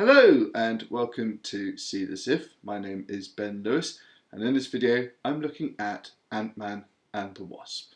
Hello and welcome to See This If. My name is Ben Lewis and in this video I'm looking at Man and the Wasp.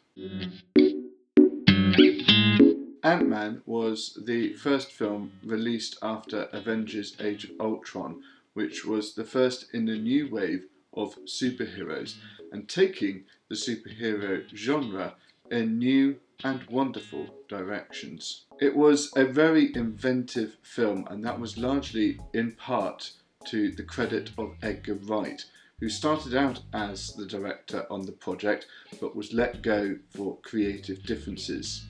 Ant-Man was the first film released after Avengers Age of Ultron, which was the first in a new wave of superheroes and taking the superhero genre in new and wonderful directions. It was a very inventive film, and that was largely in part to the credit of Edgar Wright, who started out as the director on the project but was let go for creative differences.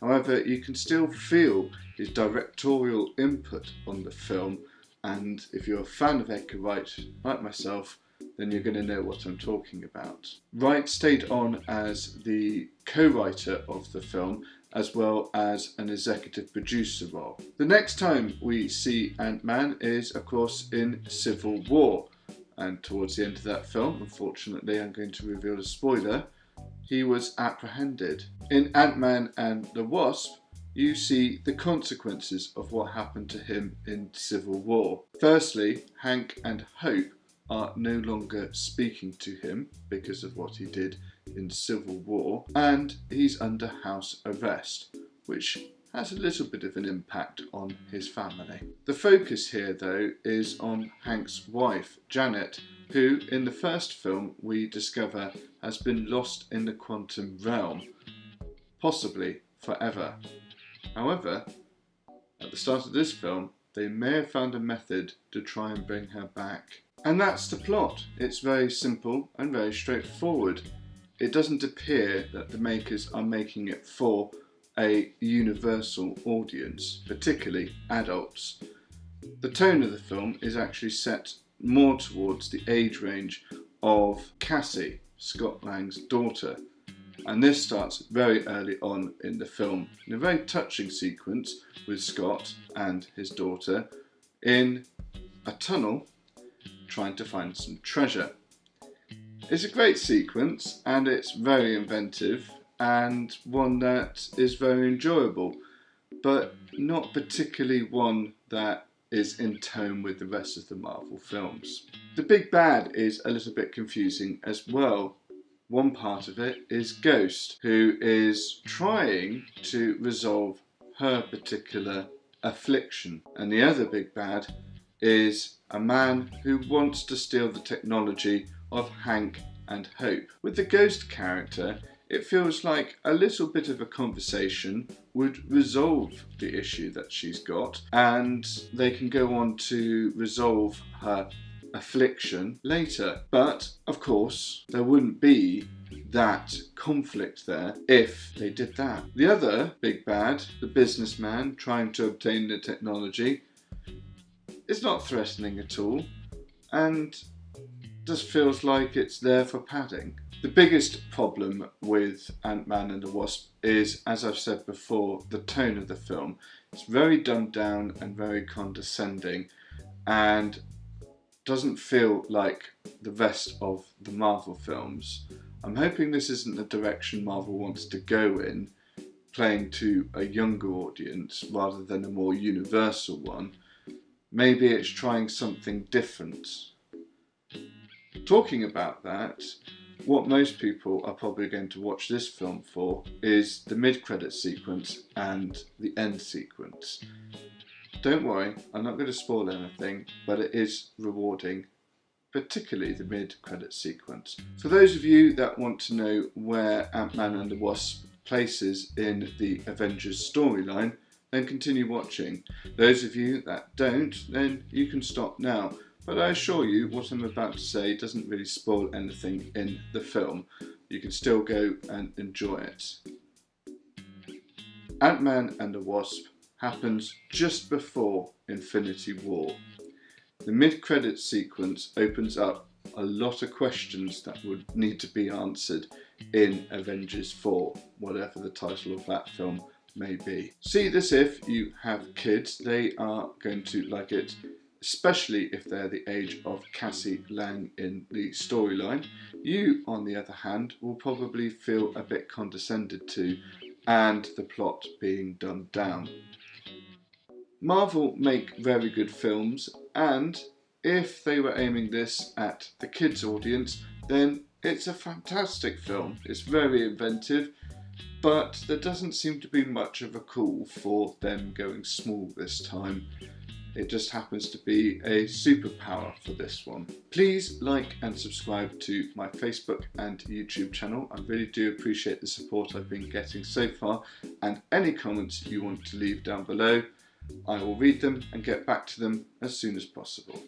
However, you can still feel his directorial input on the film, and if you're a fan of Edgar Wright, like myself, then you're going to know what I'm talking about. Wright stayed on as the co-writer of the film, as well as an executive producer role. The next time we see Ant-Man is, of course, in Civil War, and towards the end of that film, unfortunately, I'm going to reveal a spoiler, he was apprehended. In Ant-Man and the Wasp, you see the consequences of what happened to him in Civil War. Firstly, Hank and Hope are no longer speaking to him because of what he did in Civil War, and he's under house arrest, which has a little bit of an impact on his family. The focus here, though, is on Hank's wife, Janet, who in the first film we discover has been lost in the quantum realm, possibly forever. However, at the start of this film, they may have found a method to try and bring her back. And that's the plot. It's very simple and very straightforward. It doesn't appear that the makers are making it for a universal audience, particularly adults. The tone of the film is actually set more towards the age range of Cassie, Scott Lang's daughter, and this starts very early on in the film in a very touching sequence with Scott and his daughter in a tunnel trying to find some treasure. It's a great sequence and it's very inventive and one that is very enjoyable, but not particularly one that is in tone with the rest of the Marvel films. The big bad is a little bit confusing as well. One part of it is Ghost, who is trying to resolve her particular affliction, and the other big bad is a man who wants to steal the technology of Hank and Hope. With the Ghost character, it feels like a little bit of a conversation would resolve the issue that she's got, and they can go on to resolve her affliction later. But of course there wouldn't be that conflict there if they did that. The other big bad, the businessman trying to obtain the technology, is not threatening at all and just feels like it's there for padding. The biggest problem with Ant-Man and the Wasp is, as I've said before, the tone of the film. It's very dumbed down and very condescending and doesn't feel like the rest of the Marvel films. I'm hoping this isn't the direction Marvel wants to go in, playing to a younger audience rather than a more universal one. Maybe it's trying something different. Talking about that, what most people are probably going to watch this film for is the mid-credit sequence and the end sequence. Don't worry, I'm not going to spoil anything, but it is rewarding, particularly the mid-credit sequence. For those of you that want to know where Ant-Man and the Wasp places in the Avengers storyline, then continue watching. Those of you that don't, then you can stop now. But I assure you, what I'm about to say doesn't really spoil anything in the film. You can still go and enjoy it. Ant-Man and the Wasp happens just before Infinity War. The mid-credits sequence opens up a lot of questions that would need to be answered in Avengers 4, whatever the title of that film may be. See this if you have kids, they are going to like it, especially if they're the age of Cassie Lang in the storyline. You, on the other hand, will probably feel a bit condescended to and the plot being dumbed down. Marvel make very good films, and if they were aiming this at the kids' audience, then it's a fantastic film. It's very inventive, but there doesn't seem to be much of a call for them going small this time. It just happens to be a superpower for this one. Please like and subscribe to my Facebook and YouTube channel. I really do appreciate the support I've been getting so far, and any comments you want to leave down below, I will read them and get back to them as soon as possible.